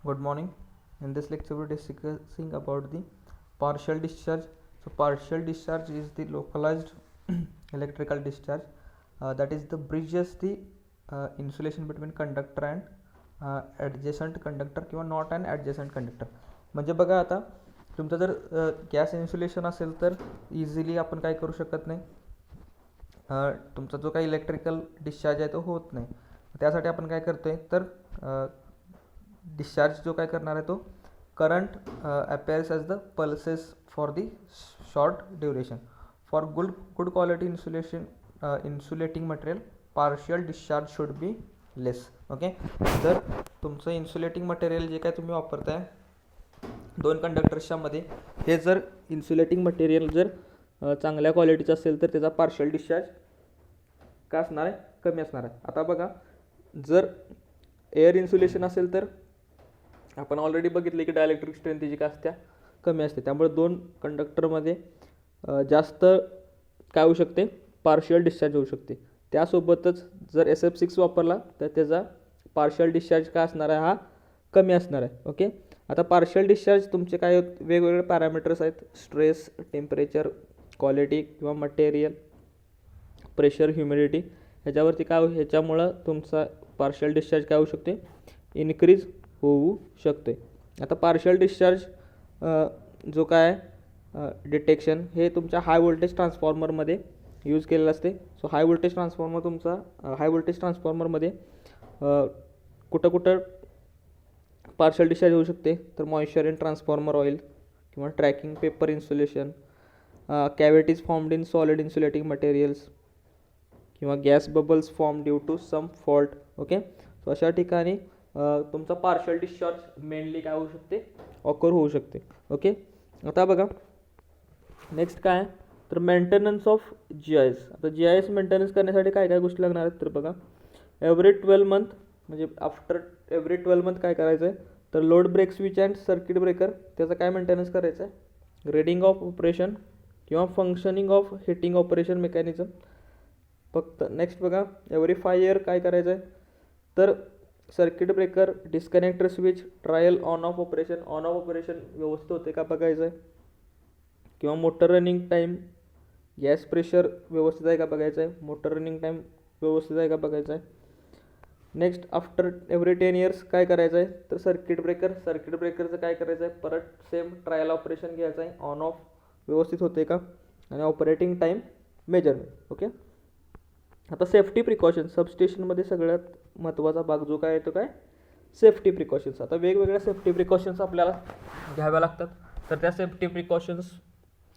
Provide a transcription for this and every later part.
Good morning. In this lecture, we are discussing about the partial discharge. So, partial discharge is the localized electrical discharge that is the bridges the insulation between conductor and adjacent conductor किंवा not an adjacent conductor. म्हणजे बघा आता तुमचं जर gas insulation असेल तर easily आपण काय करू शकत नाही, तुमचा जो काही इलेक्ट्रिकल डिस्चार्ज आहे तो होत नाही. त्यासाठी आपण काय करतोय तर डिस्चार्ज जो काय करणार आहे तो current appears as the pulses for the short duration. For good quality insulating material partial discharge should be less. Okay, जर तुमचं इन्सुलेटिंग मटेरियल जे काय तुम्ही वापरताय दोन कंडक्टर्सच्या मध्ये, हे जर इन्सुलेटिंग मटेरियल जर चांगल्या क्वालिटीचं असेल तर त्याचा पार्शियल डिस्चार्ज काय असणार आहे, कमी असणार आहे. आता बघा, जर एअर इन्सुलेशन असेल तर आपण ऑलरेडी बघितले की डायलेक्ट्रिक स्ट्रेंथ त्याची काय असते, कमी असते. त्यामुळे दोन कंडक्टरमध्ये जास्त काय होऊ शकते, पार्शियल डिस्चार्ज होऊ शकते. त्यासोबतच जर SF6 वापरला तर त्याचा पार्शियल डिस्चार्ज काय असणार आहे, हा कमी असणार आहे. ओके, आता पार्शियल डिस्चार्ज तुमचे काय वेगवेगळे पॅरामीटर्स आहेत, स्ट्रेस, टेम्परेचर, क्वालिटी किंवा मटेरियल, प्रेशर, ह्युमिडिटी, ह्याच्यावरती काय ह्याच्यामुळं तुमचा पार्शियल डिस्चार्ज काय होऊ शकते, इन्क्रीज होऊ शकते. आता पार्शियल डिस्चार्ज जो काय डिटेक्शन हे तुमच्या हाय व्होल्टेज ट्रान्सफॉर्मरमध्ये यूज केलेलं असते. सो हाय व्होल्टेज ट्रान्सफॉर्मरमध्ये कुठं पार्शियल डिस्चार्ज होऊ शकते, तर मॉइश्चर इन ट्रान्सफॉर्मर ऑइल किंवा tracking paper insulation, cavities formed in solid insulating materials किंवा gas bubbles form due to some fault. Okay, so अशा ठिकाणी तुमचा पार्शियल डिस्चार्ज मेनली काय होऊ शकते, ऑकर होऊ शकते. ओके, आता बघा नेक्स्ट काय तर मेंटेनन्स ऑफ GIS. आता GIS मेंटेनन्स करण्यासाठी काय काय गोष्टी लागणार आहेत तर बघा, एव्हरी 12 मंथ म्हणजे आफ्टर एव्हरी 12 मंथ काय करायचं आहे तर load break switch and circuit breaker त्याचं काय मेंटेनन्स करायचं आहे, रीडिंग ऑफ ऑपरेशन किंवा functioning of hitting operation mechanism. फक्त नेक्स्ट बघा, एव्हरी 5 इयर काय करायचं आहे तर circuit breaker, disconnector switch, trial on off operation व्यवस्थित होते का बघायचं आहे, किंवा motor running time, gas pressure व्यवस्थित आहे का बघायचं आहे, मोटर रनिंग टाईम व्यवस्थित आहे का बघायचं आहे. नेक्स्ट आफ्टर एव्हरी 10 इयर्स काय करायचं आहे तर सर्किट ब्रेकरचं काय करायचं आहे, परत सेम ट्रायल ऑपरेशन घ्यायचं आहे, ऑन ऑफ व्यवस्थित होते का, आणि ऑपरेटिंग टाईम मेजरमेंट. ओके, आता सेफ्टी प्रिकॉशन्स, सबस्टेशनमध्ये सगळ्यात महत्त्वाचा भाग जो काय आहे तो काय, सेफ्टी प्रिकॉशन्स. आता वेगवेगळ्या सेफ्टी प्रिकॉशन्स आपल्याला घ्याव्या लागतात. तर त्या सेफ्टी प्रिकॉशन्स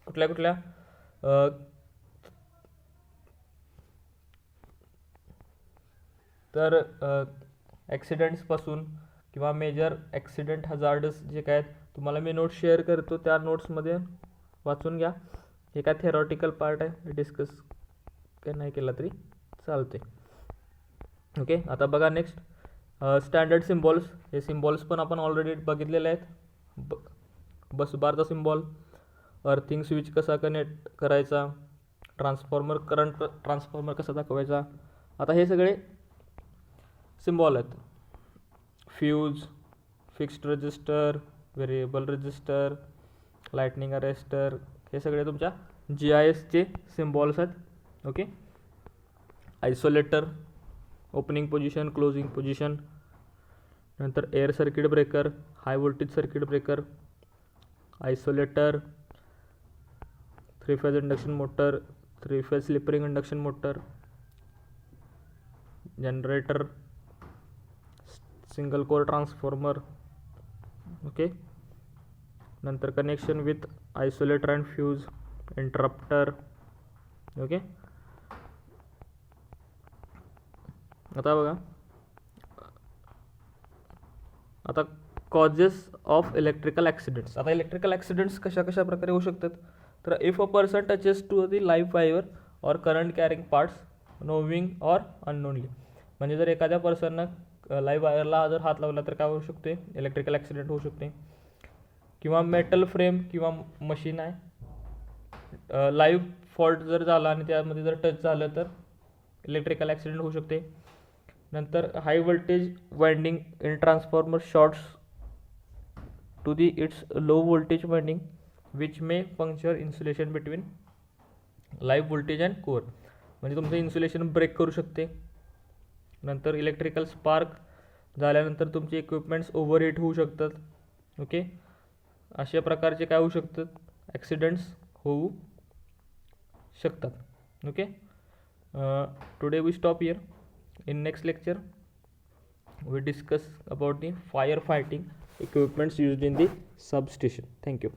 कुठल्या तर ॲक्सिडेंट्सपासून किंवा मेजर ॲक्सिडेंट हजार्डस जे काय तुम्हाला मी नोट्स शेअर करतो त्या नोट्समध्ये वाचून घ्या. हे काय थेरॉटिकल पार्ट आहे, डिस्कस काय नाही केला तरी चालते. ओके, आता बघा नेक्स्ट स्टँडर्ड सिम्बॉल्स. हे सिम्बॉल्स पण आपण ऑलरेडी बघितलेले आहेत. बसबारचा सिम्बॉल, अर्थिंग स्विच कसा कनेक्ट करायचा, करंट ट्रान्सफॉर्मर कसा दाखवायचा. आता हे सगळे सिम्बॉल आहेत. Fuse, fixed resistor, variable resistor, lightning arrester, हे सगळे तुमच्या GISचे सिम्बॉल्स आहेत. Okay, isolator, opening position, closing position, नंतर air circuit breaker, high voltage circuit breaker, isolator, 3 phase induction motor, 3 phase slip ring induction motor, generator, single core transformer. Okay, नंतर connection with isolator and fuse, interrupter. Okay, आता बघा, आता causes of electrical accidents. आता electrical accidents कशा प्रकारे होऊ शकतात तर if a person touches to the live wire or current carrying parts knowing or unknowingly. म्हणजे जर एखाद्या पर्सननं लाईव्ह वायरला जर हात लावला तर काय होऊ शकते, इलेक्ट्रिकल ॲक्सिडेंट होऊ शकते. किंवा मेटल फ्रेम किंवा मशीन आहे, लाईव्ह फॉल्ट जर झाला आणि त्यामध्ये जर टच झालं तर इलेक्ट्रिकल ॲक्सिडेंट होऊ शकते. नंतर high voltage winding in transformer shorts to the its low voltage winding which may puncture insulation between live voltage and core. म्हणजे तुमचं इन्सुलेशन ब्रेक करू शकते. नंतर इलेक्ट्रिकल स्पार्क झाल्यानंतर तुमचे इक्विपमेंट्स ओव्हरहीट होऊ शकतात. ओके, अशा प्रकारचे काय होऊ शकतात, ॲक्सिडेंट्स होऊ शकतात. Okay, today we stop here. In next lecture we discuss about the firefighting equipments used in the substation. Thank you.